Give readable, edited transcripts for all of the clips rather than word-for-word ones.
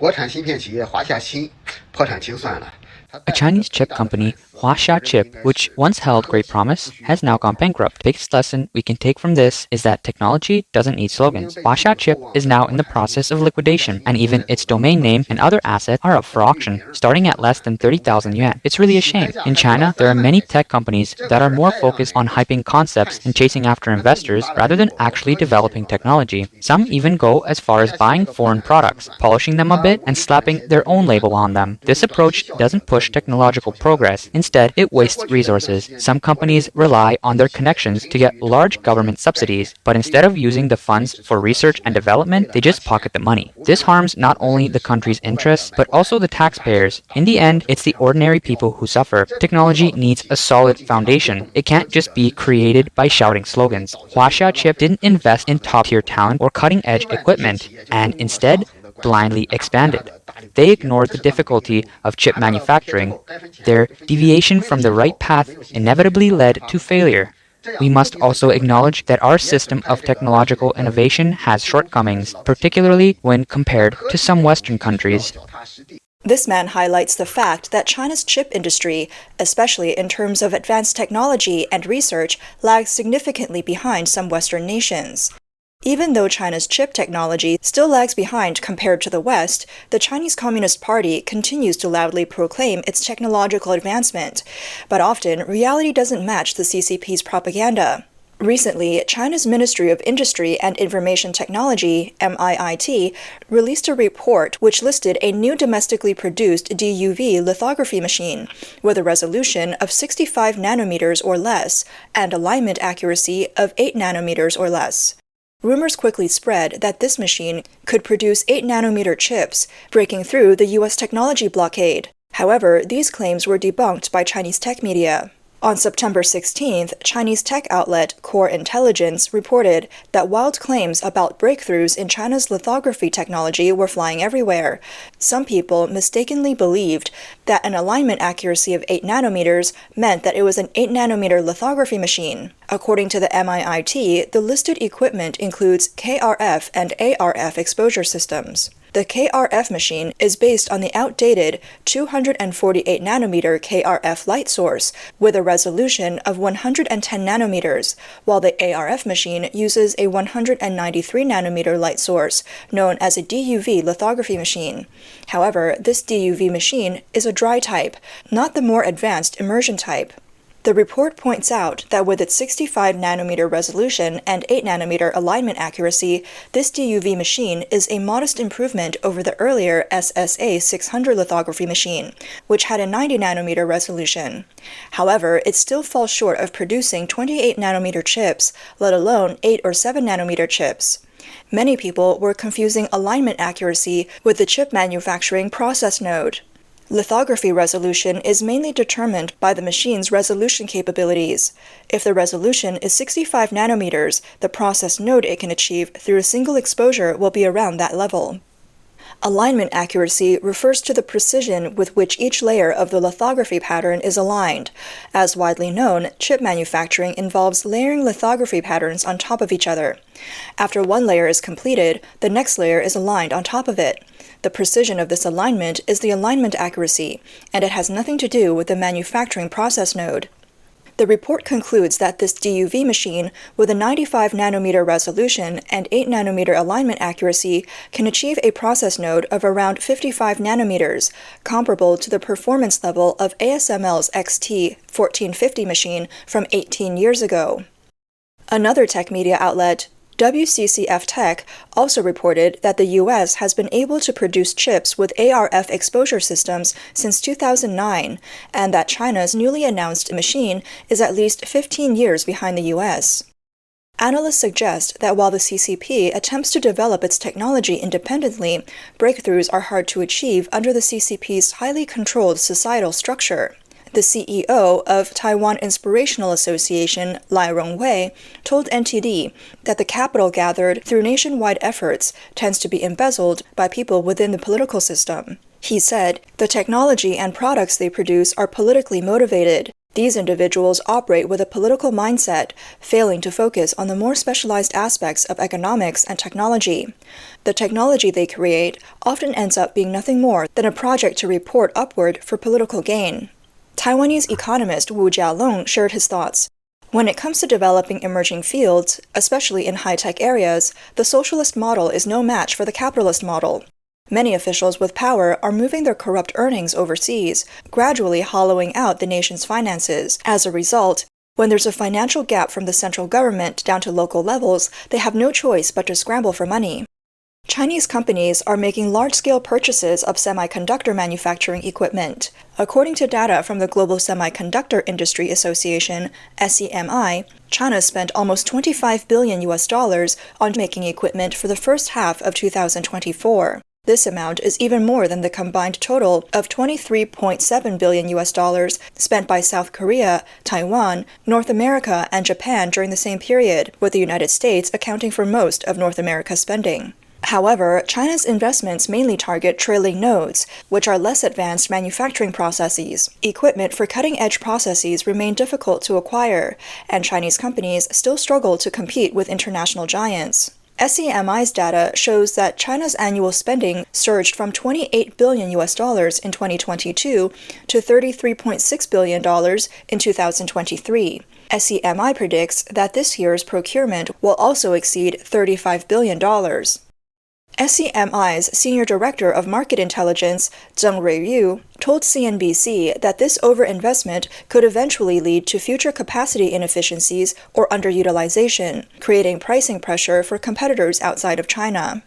国产芯片企业华夏芯破产清算了。 A Chinese chip company, Huaxia Chip, which once held great promise, has now gone bankrupt. The biggest lesson we can take from this is that technology doesn't need slogans. Huaxia Chip is now in the process of liquidation, and even its domain name and other assets are up for auction, starting at less than 30,000 yuan. It's really a shame. In China, there are many tech companies that are more focused on hyping concepts and chasing after investors rather than actually developing technology. Some even go as far as buying foreign products, polishing them a bit, and slapping their own label on them. This approach doesn't push technological progress. Instead, it wastes resources. Some companies rely on their connections to get large government subsidies, but instead of using the funds for research and development, they just pocket the money. This harms not only the country's interests, but also the taxpayers. In the end, it's the ordinary people who suffer. Technology needs a solid foundation. It can't just be created by shouting slogans. Huaxia Chip didn't invest in top-tier talent or cutting-edge equipment, and instead, blindly expanded. They ignored the difficulty of chip manufacturing. Their deviation from the right path inevitably led to failure. We must also acknowledge that our system of technological innovation has shortcomings, particularly when compared to some Western countries. This man highlights the fact that China's chip industry, especially in terms of advanced technology and research, lags significantly behind some Western nations. Even though China's chip technology still lags behind compared to the West, the Chinese Communist Party continues to loudly proclaim its technological advancement, but often reality doesn't match the CCP's propaganda. Recently, China's Ministry of Industry and Information Technology, MIIT, released a report which listed a new domestically produced DUV lithography machine with a resolution of 65 nanometers or less and alignment accuracy of 8 nanometers or less. Rumors quickly spread that this machine could produce 8-nanometer chips, breaking through the U.S. technology blockade. However, these claims were debunked by Chinese tech media. On September 16th, Chinese tech outlet Core Intelligence reported that wild claims about breakthroughs in China's lithography technology were flying everywhere. Some people mistakenly believed that an alignment accuracy of 8 nanometers meant that it was an 8-nanometer lithography machine. According to the MIIT, the listed equipment includes KRF and ARF exposure systems. The KRF machine is based on the outdated 248-nanometer KRF light source with a resolution of 110 nanometers, while the ARF machine uses a 193-nanometer light source, known as a DUV lithography machine. However, this DUV machine is a dry type, not the more advanced immersion type. The report points out that with its 65-nanometer resolution and 8-nanometer alignment accuracy, this DUV machine is a modest improvement over the earlier SSA 600 lithography machine, which had a 90-nanometer resolution. However, it still falls short of producing 28-nanometer chips, let alone 8 or 7-nanometer chips. Many people were confusing alignment accuracy with the chip manufacturing process node. Lithography resolution is mainly determined by the machine's resolution capabilities. If the resolution is 65 nanometers, the process node it can achieve through a single exposure will be around that level. Alignment accuracy refers to the precision with which each layer of the lithography pattern is aligned. As widely known, chip manufacturing involves layering lithography patterns on top of each other. After one layer is completed, the next layer is aligned on top of it. The precision of this alignment is the alignment accuracy, and it has nothing to do with the manufacturing process node. The report concludes that this DUV machine, with a 95-nanometer resolution and 8-nanometer alignment accuracy, can achieve a process node of around 55 nanometers, comparable to the performance level of ASML's XT1450 machine from 18 years ago. Another tech media outlet, WCCF Tech, also reported that the U.S. has been able to produce chips with ARF exposure systems since 2009, and that China's newly announced machine is at least 15 years behind the U.S. Analysts suggest that while the CCP attempts to develop its technology independently, breakthroughs are hard to achieve under the CCP's highly controlled societal structure. The CEO of Taiwan Inspirational Association, Lai Rongwei, told NTD that the capital gathered through nationwide efforts tends to be embezzled by people within the political system. He said, "The technology and products they produce are politically motivated. These individuals operate with a political mindset, failing to focus on the more specialized aspects of economics and technology. The technology they create often ends up being nothing more than a project to report upward for political gain. Taiwanese economist Wu Jialong shared his thoughts. When it comes to developing emerging fields, especially in high-tech areas, the socialist model is no match for the capitalist model. Many officials with power are moving their corrupt earnings overseas, gradually hollowing out the nation's finances. As a result, when there's a financial gap from the central government down to local levels, they have no choice but to scramble for money. Chinese companies are making large-scale purchases of semiconductor manufacturing equipment. According to data from the Global Semiconductor Industry Association, SEMI, China spent almost $25 billion on making equipment for the first half of 2024. This amount is even more than the combined total of $23.7 billion spent by South Korea, Taiwan, North America, and Japan during the same period, with the United States accounting for most of North America's spending. However, China's investments mainly target trailing nodes, which are less advanced manufacturing processes. Equipment for cutting-edge processes remain difficult to acquire, and Chinese companies still struggle to compete with international giants. SEMI's data shows that China's annual spending surged from $28 billion in 2022 to $33.6 billion in 2023. SEMI predicts that this year's procurement will also exceed $35 billion. SEMI's Senior Director of Market Intelligence, Zheng Ruiyu, told CNBC that this overinvestment could eventually lead to future capacity inefficiencies or underutilization, creating pricing pressure for competitors outside of China.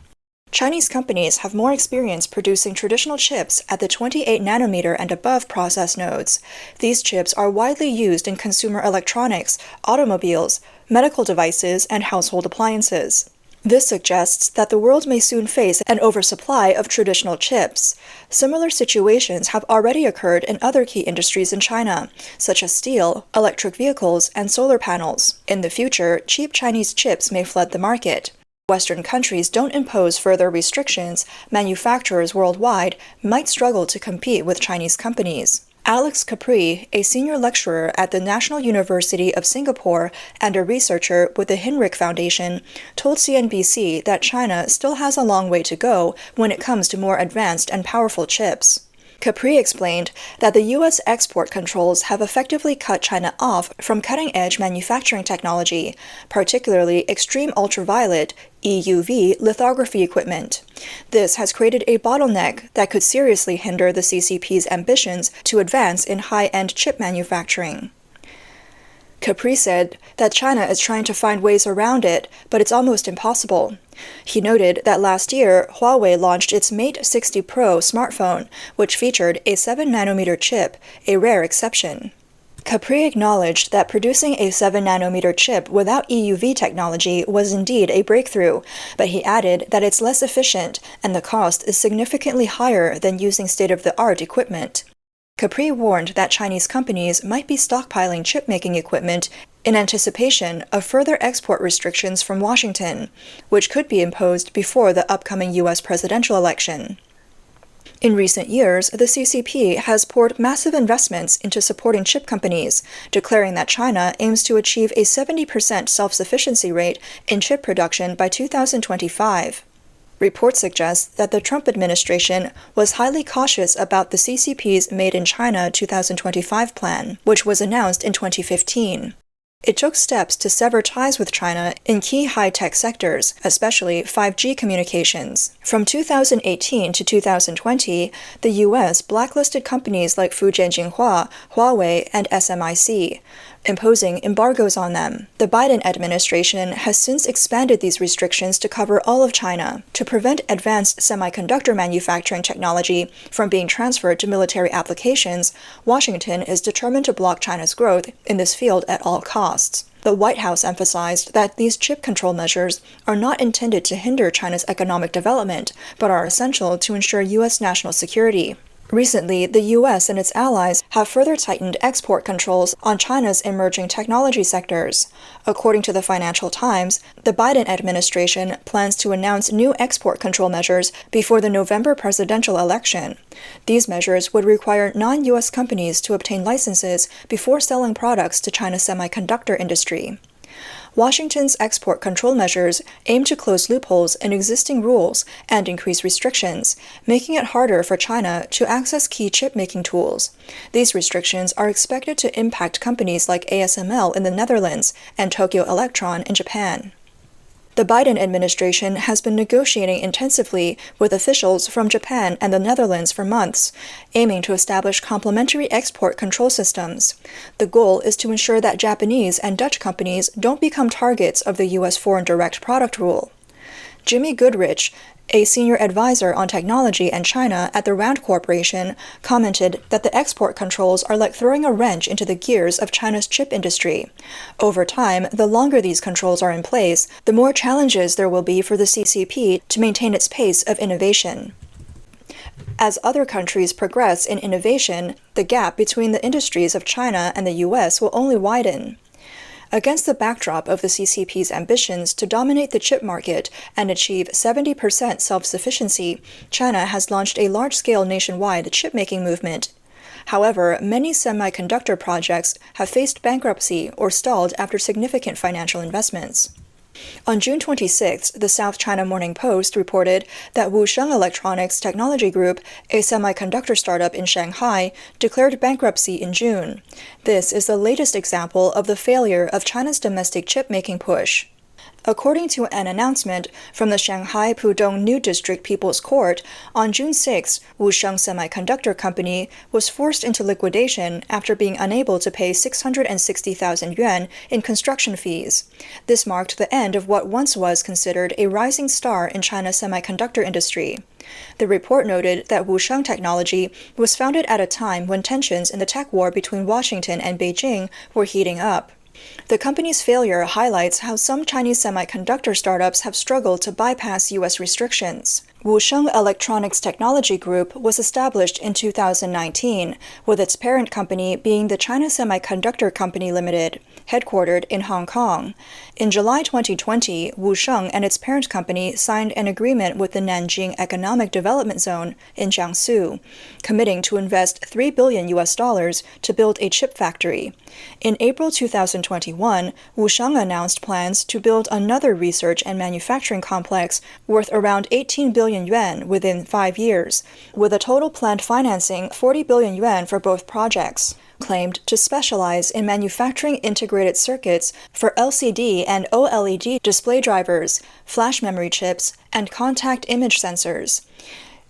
Chinese companies have more experience producing traditional chips at the 28 nanometer and above process nodes. These chips are widely used in consumer electronics, automobiles, medical devices, and household appliances. This suggests that the world may soon face an oversupply of traditional chips. Similar situations have already occurred in other key industries in China, such as steel, electric vehicles, and solar panels. In the future, cheap Chinese chips may flood the market. Western countries don't impose further restrictions, manufacturers worldwide might struggle to compete with Chinese companies. Alex Capri, a senior lecturer at the National University of Singapore and a researcher with the Hinrich Foundation, told CNBC that China still has a long way to go when it comes to more advanced and powerful chips. Capri explained that the U.S. export controls have effectively cut China off from cutting-edge manufacturing technology, particularly extreme ultraviolet EUV lithography equipment. This has created a bottleneck that could seriously hinder the CCP's ambitions to advance in high-end chip manufacturing. Capri said that China is trying to find ways around it, but it's almost impossible. He noted that last year, Huawei launched its Mate 60 Pro smartphone, which featured a 7-nanometer chip, a rare exception. Capri acknowledged that producing a 7-nanometer chip without EUV technology was indeed a breakthrough, but he added that it's less efficient and the cost is significantly higher than using state-of-the-art equipment. Capri warned that Chinese companies might be stockpiling chip-making equipment in anticipation of further export restrictions from Washington, which could be imposed before the upcoming U.S. presidential election. In recent years, the CCP has poured massive investments into supporting chip companies, declaring that China aims to achieve a 70% self-sufficiency rate in chip production by 2025. Reports suggest that the Trump administration was highly cautious about the CCP's Made in China 2025 plan, which was announced in 2015. It took steps to sever ties with China in key high-tech sectors, especially 5G communications. From 2018 to 2020, the U.S. blacklisted companies like Fujian Jinhua, Huawei, and SMIC, imposing embargoes on them. The Biden administration has since expanded these restrictions to cover all of China. To prevent advanced semiconductor manufacturing technology from being transferred to military applications, Washington is determined to block China's growth in this field at all costs. The White House emphasized that these chip control measures are not intended to hinder China's economic development, but are essential to ensure U.S. national security. Recently, the US and its allies have further tightened export controls on China's emerging technology sectors. According to the Financial Times, the Biden administration plans to announce new export control measures before the November presidential election. These measures would require non-US companies to obtain licenses before selling products to China's semiconductor industry. Washington's export control measures aim to close loopholes in existing rules and increase restrictions, making it harder for China to access key chip-making tools. These restrictions are expected to impact companies like ASML in the Netherlands and Tokyo Electron in Japan. The Biden administration has been negotiating intensively with officials from Japan and the Netherlands for months, aiming to establish complementary export control systems. The goal is to ensure that Japanese and Dutch companies don't become targets of the U.S. foreign direct product rule. Jimmy Goodrich, a senior advisor on technology and China at the Rand Corporation, commented that the export controls are like throwing a wrench into the gears of China's chip industry. Over time, the longer these controls are in place, the more challenges there will be for the CCP to maintain its pace of innovation. As other countries progress in innovation, the gap between the industries of China and the U.S. will only widen. Against the backdrop of the CCP's ambitions to dominate the chip market and achieve 70% self-sufficiency, China has launched a large-scale nationwide chip-making movement. However, many semiconductor projects have faced bankruptcy or stalled after significant financial investments. On June 26, the South China Morning Post reported that Wusheng Electronics Technology Group, a semiconductor startup in Shanghai, declared bankruptcy in June. This is the latest example of the failure of China's domestic chip-making push. According to an announcement from the Shanghai Pudong New District People's Court, on June 6, Wusheng Semiconductor Company was forced into liquidation after being unable to pay 660,000 yuan in construction fees. This marked the end of what once was considered a rising star in China's semiconductor industry. The report noted that Wusheng Technology was founded at a time when tensions in the tech war between Washington and Beijing were heating up. The company's failure highlights how some Chinese semiconductor startups have struggled to bypass U.S. restrictions. Wusheng Electronics Technology Group was established in 2019, with its parent company being the China Semiconductor Company Limited, headquartered in Hong Kong. In July 2020, Wusheng and its parent company signed an agreement with the Nanjing Economic Development Zone in Jiangsu, committing to invest $3 billion to build a chip factory. In April 2021, Wusheng announced plans to build another research and manufacturing complex worth around 18 billion yuan within 5 years, with a total planned financing 40 billion yuan for both projects, claimed to specialize in manufacturing integrated circuits for LCD and OLED display drivers, flash memory chips, and contact image sensors.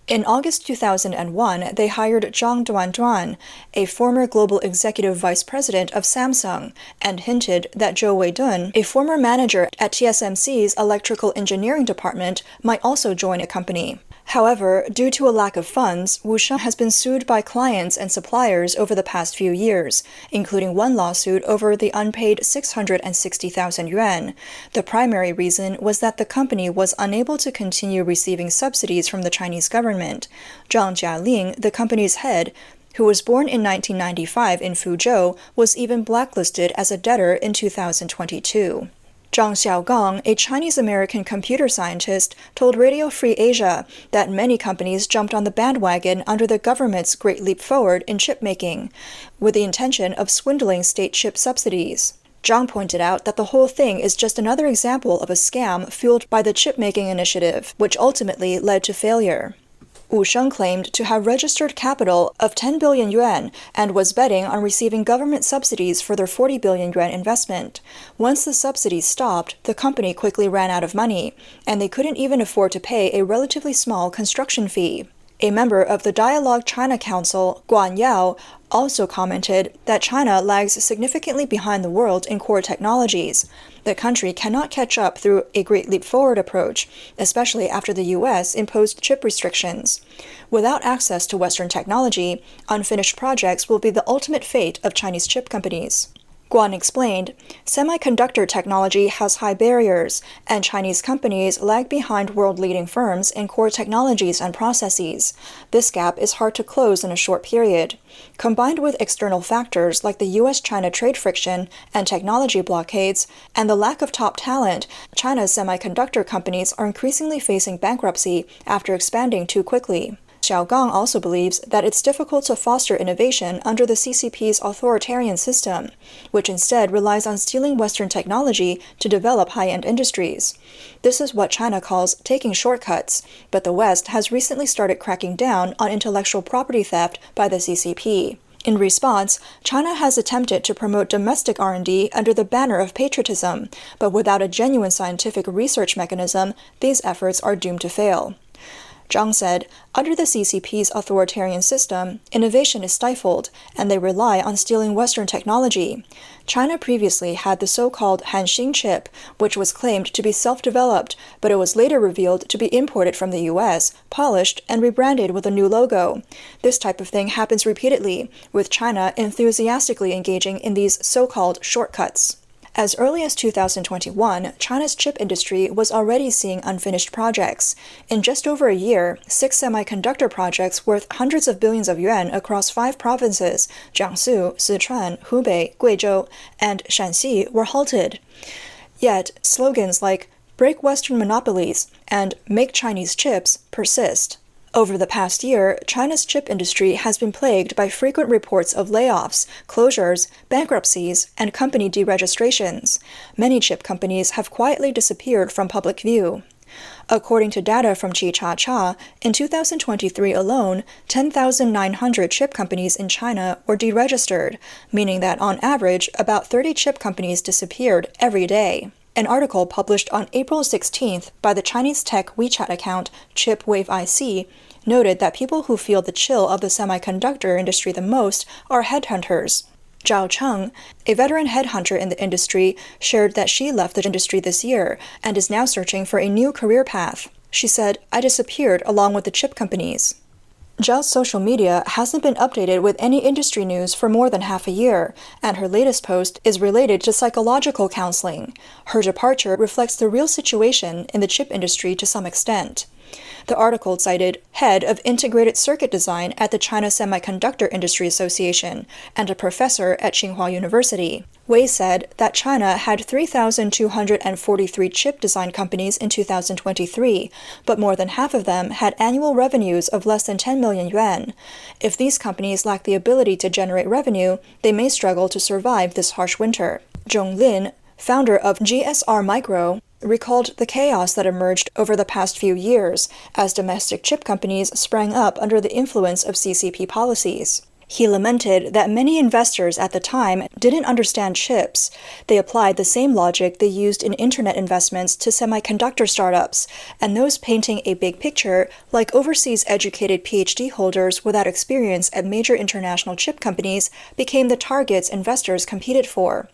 In August 2001, they hired Zhang Duanduan, a former global executive vice president of Samsung, and hinted that Zhou Weidun, a former manager at TSMC's electrical engineering department, might also join a company. However, due to a lack of funds, Wusheng has been sued by clients and suppliers over the past few years, including one lawsuit over the unpaid 660,000 yuan. The primary reason was that the company was unable to continue receiving subsidies from the Chinese government. Zhang Jialing, the company's head, who was born in 1995 in Fuzhou, was even blacklisted as a debtor in 2022. Zhang Xiaogang, a Chinese-American computer scientist, told Radio Free Asia that many companies jumped on the bandwagon under the government's Great Leap Forward in chip making, with the intention of swindling state chip subsidies. Zhang pointed out that the whole thing is just another example of a scam fueled by the chip-making initiative, which ultimately led to failure. Wusheng claimed to have registered capital of 10 billion yuan and was betting on receiving government subsidies for their 40 billion yuan investment. Once the subsidies stopped, the company quickly ran out of money, and they couldn't even afford to pay a relatively small construction fee. A member of the Dialogue China Council, Guan Yao, also commented that China lags significantly behind the world in core technologies. The country cannot catch up through a Great Leap Forward approach, especially after the U.S. imposed chip restrictions. Without access to Western technology, unfinished projects will be the ultimate fate of Chinese chip companies. Guan explained, semiconductor technology has high barriers, and Chinese companies lag behind world-leading firms in core technologies and processes. This gap is hard to close in a short period. Combined with external factors like the US-China trade friction and technology blockades, and the lack of top talent, China's semiconductor companies are increasingly facing bankruptcy after expanding too quickly. Xiaogang also believes that it's difficult to foster innovation under the CCP's authoritarian system, which instead relies on stealing Western technology to develop high-end industries. This is what China calls taking shortcuts, but the West has recently started cracking down on intellectual property theft by the CCP. In response, China has attempted to promote domestic R&D under the banner of patriotism, but without a genuine scientific research mechanism, these efforts are doomed to fail. Zhang said, under the CCP's authoritarian system, innovation is stifled, and they rely on stealing Western technology. China previously had the so-called Huaxia Chip, which was claimed to be self-developed, but it was later revealed to be imported from the US, polished, and rebranded with a new logo. This type of thing happens repeatedly, with China enthusiastically engaging in these so-called shortcuts. As early as 2021, China's chip industry was already seeing unfinished projects. In just over a year, 6 semiconductor projects worth hundreds of billions of yuan across 5 provinces, Jiangsu, Sichuan, Hubei, Guizhou, and Shanxi, were halted. Yet, slogans like "Break Western Monopolies" and "Make Chinese Chips" persist. Over the past year, China's chip industry has been plagued by frequent reports of layoffs, closures, bankruptcies, and company deregistrations. Many chip companies have quietly disappeared from public view. According to data from Huaxia, in 2023 alone, 10,900 chip companies in China were deregistered, meaning that on average, about 30 chip companies disappeared every day. An article published on April 16th by the Chinese tech WeChat account ChipWave IC noted that people who feel the chill of the semiconductor industry the most are headhunters. Zhao Cheng, a veteran headhunter in the industry, shared that she left the industry this year and is now searching for a new career path. She said, "I disappeared along with the chip companies." Zhao's social media hasn't been updated with any industry news for more than half a year, and her latest post is related to psychological counseling. Her departure reflects the real situation in the chip industry to some extent. The article cited head of integrated circuit design at the China Semiconductor Industry Association and a professor at Tsinghua University. Wei said that China had 3,243 chip design companies in 2023, but more than half of them had annual revenues of less than 10 million yuan. If these companies lack the ability to generate revenue, they may struggle to survive this harsh winter. Zhong Lin, founder of GSR Micro, recalled the chaos that emerged over the past few years as domestic chip companies sprang up under the influence of CCP policies. He lamented that many investors at the time didn't understand chips. They applied the same logic they used in internet investments to semiconductor startups, and those painting a big picture, like overseas educated PhD holders without experience at major international chip companies, became the targets investors competed for.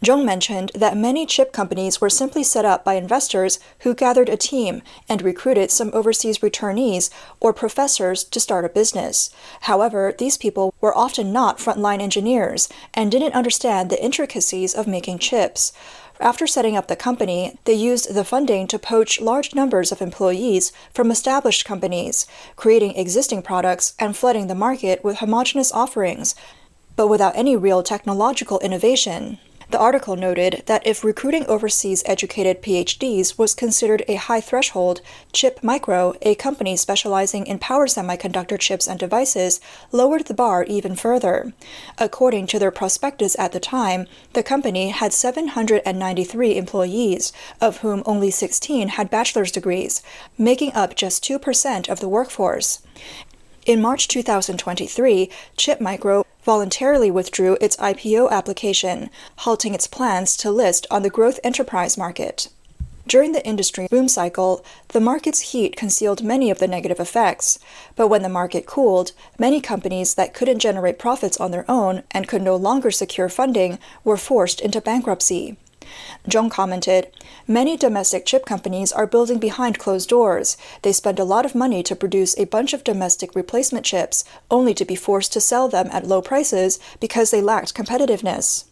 Zhong mentioned that many chip companies were simply set up by investors who gathered a team and recruited some overseas returnees or professors to start a business. However, these people were often not frontline engineers and didn't understand the intricacies of making chips. After setting up the company, they used the funding to poach large numbers of employees from established companies, creating existing products and flooding the market with homogeneous offerings, but without any real technological innovation. The article noted that if recruiting overseas educated PhDs was considered a high threshold, Chip Micro, a company specializing in power semiconductor chips and devices, lowered the bar even further. According to their prospectus at the time, the company had 793 employees, of whom only 16 had bachelor's degrees, making up just 2% of the workforce. In March 2023, Chip Micro voluntarily withdrew its IPO application, halting its plans to list on the growth enterprise market. During the industry boom cycle, the market's heat concealed many of the negative effects, but when the market cooled, many companies that couldn't generate profits on their own and could no longer secure funding were forced into bankruptcy. Zhong commented, "Many domestic chip companies are building behind closed doors. They spend a lot of money to produce a bunch of domestic replacement chips, only to be forced to sell them at low prices because they lacked competitiveness."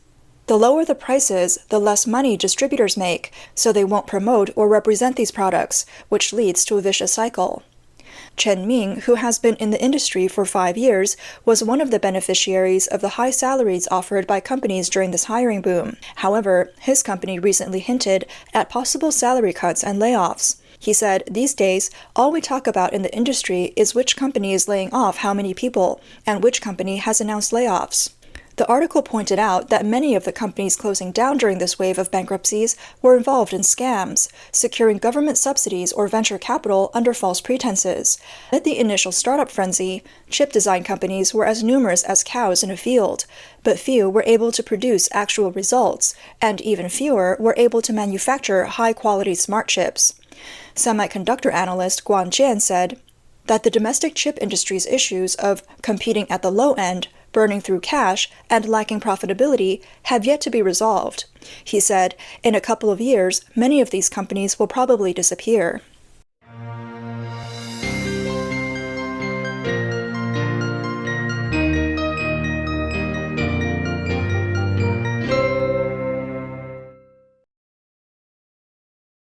The lower the prices, the less money distributors make, so they won't promote or represent these products, which leads to a vicious cycle. Chen Ming, who has been in the industry for 5 years, was one of the beneficiaries of the high salaries offered by companies during this hiring boom. However, his company recently hinted at possible salary cuts and layoffs. He said, "These days, all we talk about in the industry is which company is laying off how many people, and which company has announced layoffs." The article pointed out that many of the companies closing down during this wave of bankruptcies were involved in scams, securing government subsidies or venture capital under false pretenses. At the initial startup frenzy, chip design companies were as numerous as cows in a field, but few were able to produce actual results, and even fewer were able to manufacture high-quality smart chips. Semiconductor analyst Guan Jian said that the domestic chip industry's issues of competing at the low end, burning through cash, and lacking profitability have yet to be resolved. He said, "In a couple of years, many of these companies will probably disappear."